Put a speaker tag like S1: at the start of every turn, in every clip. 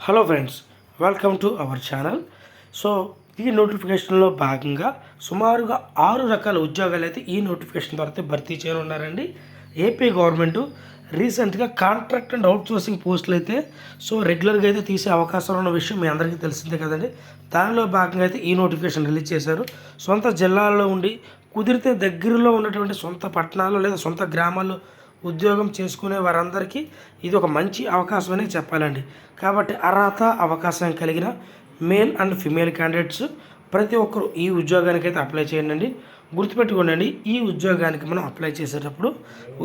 S1: Hello friends, welcome to our channel. So ఈ నోటిఫికేషన్లో భాగంగా సుమారుగా 6 రకాల ఉద్యోగాలు అయితే ఈ నోటిఫికేషన్ ద్వారా భర్తీ చేయనున్నారండి. ఏపీ గవర్నమెంట్ రీసెంట్గా కాంట్రాక్ట్ అండ్ అవుట్సోర్సింగ్ పోస్టులు అయితే రెగ్యులర్గా అయితే తీసే అవకాశాలు ఉన్న విషయం మీ అందరికీ తెలిసిందే కదండి. దానిలో భాగంగా అయితే ఈ నోటిఫికేషన్ రిలీజ్ చేశారు. సొంత జిల్లాల్లో ఉండి కుదిరితే దగ్గరలో ఉన్నటువంటి సొంత పట్టణాల్లో లేదా సొంత గ్రామాల్లో ఉద్యోగం చేసుకునే వారందరికీ ఇది ఒక మంచి అవకాశం అనే చెప్పాలండి. కాబట్టి అర్హత అవకాశం కలిగిన మేల్ అండ్ ఫిమేల్ క్యాండిడేట్స్ ప్రతి ఒక్కరు ఈ ఉద్యోగానికి అయితే అప్లై చేయండి. గుర్తుపెట్టుకోండి, ఈ ఉద్యోగానికి మనం అప్లై చేసేటప్పుడు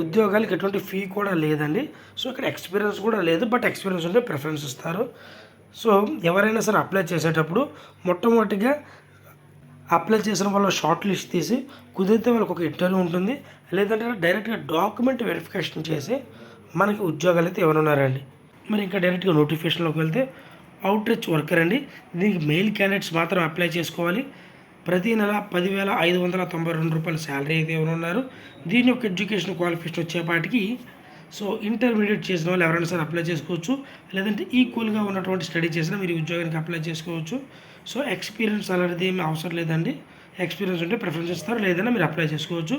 S1: ఉద్యోగానికి ఎటువంటి ఫీ కూడా లేదండి. సో ఇక్కడ ఎక్స్పీరియన్స్ కూడా లేదు, బట్ ఎక్స్పీరియన్స్ ఉంటే ప్రిఫరెన్స్ ఇస్తారు. సో ఎవరైనా సరే అప్లై చేసేటప్పుడు మొట్టమొదటిగా అప్లై చేసిన వాళ్ళ షార్ట్ లిస్ట్ తీసి కుదిరితే వాళ్ళకి ఒక ఇంటర్వ్యూ ఉంటుంది, లేదంటే డైరెక్ట్గా డాక్యుమెంట్ వెరిఫికేషన్ చేసి మనకి ఉద్యోగాలు అయితే ఎవరున్నారండి. మరి ఇంకా డైరెక్ట్గా నోటిఫికేషన్లోకి వెళ్తే అవుట్ రీచ్ వర్కర్ అండి. దీనికి మెయిల్ క్యాండిడేట్స్ మాత్రం అప్లై చేసుకోవాలి. ప్రతి నెల 10,592 రూపాయల శాలరీ అయితే ఎవరున్నారు. దీని యొక్క ఎడ్యుకేషన్ క్వాలిఫికేషన్ వచ్చేపాటికి ఇంటర్మీడియట్ చేసిన వాళ్ళు ఎవరైనా సరే అప్లై చేసుకోవచ్చు, లేదంటే ఈక్వల్గా ఉన్నటువంటి స్టడీ చేసినా మీరు ఉద్యోగానికి అప్లై చేసుకోవచ్చు. ఎక్స్పీరియన్స్ అలాంటిది ఏమి అవసరం లేదండి. ఎక్స్పీరియన్స్ ఉంటే ప్రిఫరెన్స్ ఇస్తారు, లేదన్నా మీరు అప్లై చేసుకోవచ్చు.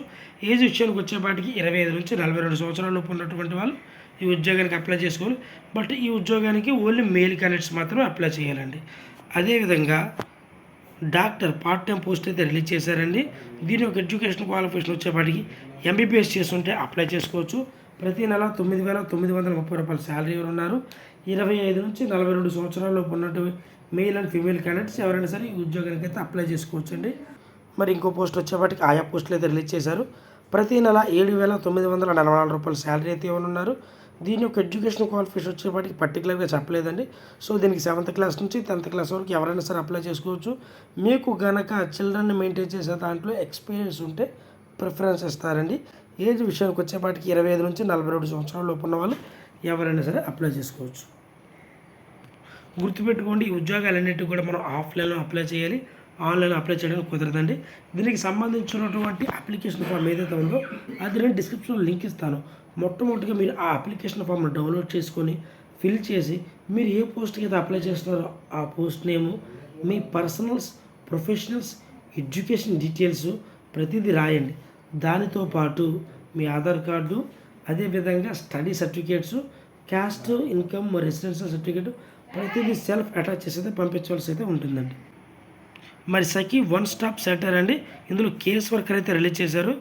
S1: ఏజ్ విషయానికి వచ్చేపాటికి 25 నుంచి 42 సంవత్సరాల లోపు ఉన్నటువంటి వాళ్ళు ఈ ఉద్యోగానికి అప్లై చేసుకోవాలి. బట్ ఈ ఉద్యోగానికి ఓన్లీ మేల్ క్యాండిడేట్స్ మాత్రమే అప్లై చేయాలండి. అదేవిధంగా డాక్టర్ పార్ట్ టైం పోస్ట్ అయితే రిలీజ్ చేశారండి. దీని యొక్క ఎడ్యుకేషన్ క్వాలిఫికేషన్ వచ్చేపాటికి ఎంబీబీఎస్ చేస్తుంటే అప్లై చేసుకోవచ్చు. ప్రతి నెల 9,930 రూపాయల శాలరీ ఉన్నారు. 25 నుంచి 42 సంవత్సరాలలోపు ఉన్నటువంటి మెయిల్ అండ్ ఫీమేల్ క్యాండిడేట్స్ ఎవరైనా సరే ఈ ఉద్యోగానికి అయితే అప్లై చేసుకోవచ్చు అండి. మరి ఇంకో పోస్ట్ వచ్చేపాటికి ఆయా పోస్టులు అయితే రిలీజ్ చేశారు. ప్రతి నెల 7,944 రూపాయల శాలరీ అయితే ఉన్నారు. దీని యొక్క ఎడ్యుకేషన్ క్వాలిఫికేషన్ వచ్చేపాటికి పర్టికులర్గా చెప్పలేదండి. దీనికి 7th క్లాస్ నుంచి 10th క్లాస్ వరకు ఎవరైనా సరే అప్లై చేసుకోవచ్చు. మీకు గనక చిల్డ్రన్ని మెయింటైన్ చేసే దాంట్లో ఎక్స్పీరియన్స్ ఉంటే ప్రిఫరెన్స్ ఇస్తారండి. ఏజ్ విషయానికి వచ్చేపాటికి 25 నుంచి 42 సంవత్సరాల లోపు ఉన్న వాళ్ళు ఎవరైనా సరే అప్లై చేసుకోవచ్చు. గుర్తుపెట్టుకోండి, ఈ ఉద్యోగాలన్నిటికీ కూడా మనం ఆఫ్లైన్లో అప్లై చేయాలి, ఆన్లైన్లో అప్లై చేయడానికి కుదరదండి. దీనికి సంబంధించినటువంటి అప్లికేషన్ ఫామ్ ఏదైతే ఉందో అది నేను డిస్క్రిప్షన్లో లింక్ ఇస్తాను. మొట్టమొదటిగా మీరు ఆ అప్లికేషన్ ఫామ్ను డౌన్లోడ్ చేసుకొని ఫిల్ చేసి మీరు ఏ పోస్ట్కి అయితే అప్లై చేస్తున్నారో ఆ పోస్ట్ నేము, మీ పర్సనల్స్, ప్రొఫెషనల్స్, ఎడ్యుకేషన్ డీటెయిల్స్ ప్రతిదీ రాయండి. దానితో పాటు మీ ఆధార్ కార్డు, అదేవిధంగా study certificates, caste, income, residential certificate ప్రతిదీ సెల్ఫ్ అటాచ్ చేసి అయితే పంపించవలసి అయితే ఉంటుందండి. మరి సఖీ వన్ స్టాప్ సెంటర్ అండి, ఇందులో కేస్ వర్కర్ అయితే రిలీజ్ చేశారు.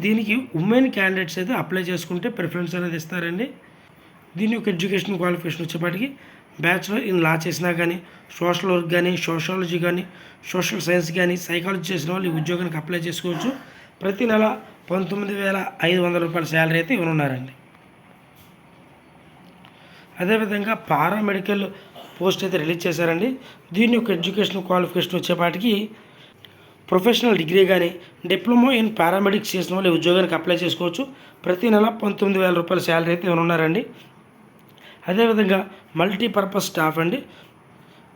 S1: దీనికి ఉమెన్ క్యాండిడేట్స్ అయితే అప్లై చేసుకుంటే ప్రిఫరెన్స్ అనేది ఇస్తారండి. దీని యొక్క ఎడ్యుకేషన్ క్వాలిఫికేషన్ వచ్చేపాటికి బ్యాచులర్ ఇన్ లా చేసినా కానీ, సోషల్ వర్క్ కానీ, సోషాలజీ కానీ, సోషల్ సైన్స్ కానీ, సైకాలజీ చేసిన వాళ్ళు ఈ ఉద్యోగానికి అప్లై చేసుకోవచ్చు. ప్రతి నెల 19,500 రూపాయల శాలరీ అయితే ఇవ్వనున్నారండి. అదేవిధంగా పారామెడికల్ పోస్ట్ అయితే రిలీజ్ చేశారండి. దీని యొక్క ఎడ్యుకేషన్ క్వాలిఫికేషన్ వచ్చేపాటికి ప్రొఫెషనల్ డిగ్రీ కానీ, డిప్లొమా ఇన్ పారామెడిక్స్ చేసిన వాళ్ళు ఉద్యోగానికి అప్లై చేసుకోవచ్చు. ప్రతి నెల 19,000 రూపాయల శాలరీ అయితే ఉన్నారండి. అదేవిధంగా మల్టీపర్పస్ స్టాఫ్ అండి.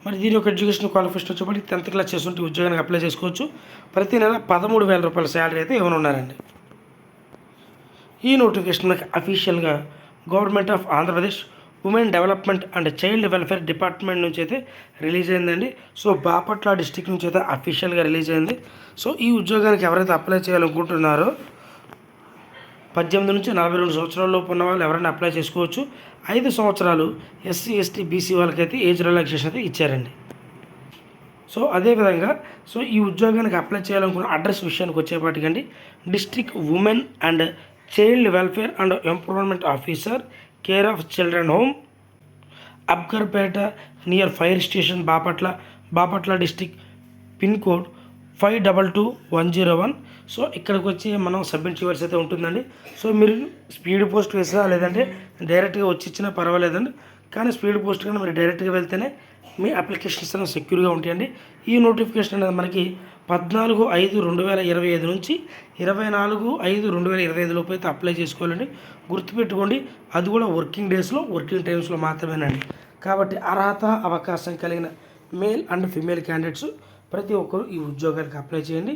S1: మరి దీని యొక్క ఎడ్యుకేషన్ క్వాలిఫికేషన్ వచ్చేపాటికి 10th క్లాస్ చేస్తుంటే ఉద్యోగానికి అప్లై చేసుకోవచ్చు. ప్రతి నెల 13,000 రూపాయల శాలరీ అయితే ఉన్నారండి. ఈ నోటిఫికేషన్ మనకి అఫీషియల్గా government of Andhra Pradesh women development and child welfare department నుంచి అయితే రిలీజ్ అయిందండి. బాపట్ల డిస్టిక్ నుంచి అయితే అఫీషియల్గా రిలీజ్ అయింది. ఈ ఉద్యోగానికి ఎవరైతే అప్లై చేయాలనుకుంటున్నారో 18 నుంచి 42 సంవత్సరాల లోపు ఉన్న వాళ్ళు ఎవరైనా అప్లై చేసుకోవచ్చు. 5 సంవత్సరాలు ఎస్సీ, ఎస్టీ, బీసీ వాళ్ళకైతే ఏజ్ రిలాక్సేషన్ అయితే ఇచ్చారండి. అదేవిధంగా ఈ ఉద్యోగానికి అప్లై చేయాలనుకున్న అడ్రస్ విషయానికి వచ్చేపాటికండి, district women and child welfare and employment officer, care of children home, Abkarpeta near fire station, Bapatla district, pin code 522101. ఇక్కడికి వచ్చి మనం సబ్మిట్ చేయవలసి అయితే ఉంటుందండి. మీరు స్పీడ్ పోస్ట్ వేసినా లేదంటే డైరెక్ట్గా వచ్చి ఇచ్చినా పర్వాలేదండి. కానీ స్పీడ్ పోస్ట్ కన్నా మీరు డైరెక్ట్గా వెళ్తేనే మీ అప్లికేషన్స్ అనేవి సెక్యూర్గా ఉంటాయండి. ఈ నోటిఫికేషన్ అనేది మనకి 14/5/2025 నుంచి 24/5/2025 లోపు అయితే అప్లై చేసుకోవాలండి. గుర్తుపెట్టుకోండి, అది కూడా వర్కింగ్ డేస్లో, వర్కింగ్ టైమ్స్లో మాత్రమేనండి. కాబట్టి అర్హత అవకాశం కలిగిన మేల్ అండ్ ఫీమేల్ క్యాండిడేట్స్ ప్రతి ఒక్కరు ఈ ఉద్యోగానికి అప్లై చేయండి.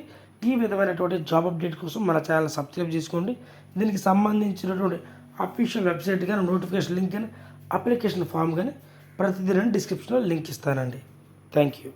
S1: ఈ విధమైనటువంటి జాబ్ అప్డేట్ కోసం మన ఛానల్ సబ్స్క్రైబ్ చేసుకోండి. దీనికి సంబంధించినటువంటి అఫీషియల్ వెబ్సైట్ కానీ, నోటిఫికేషన్ లింక్ కానీ, అప్లికేషన్ ఫామ్ కానీ ప్రతిదినం డిస్క్రిప్షన్లో లింక్ ఇస్తానండి. Thank you.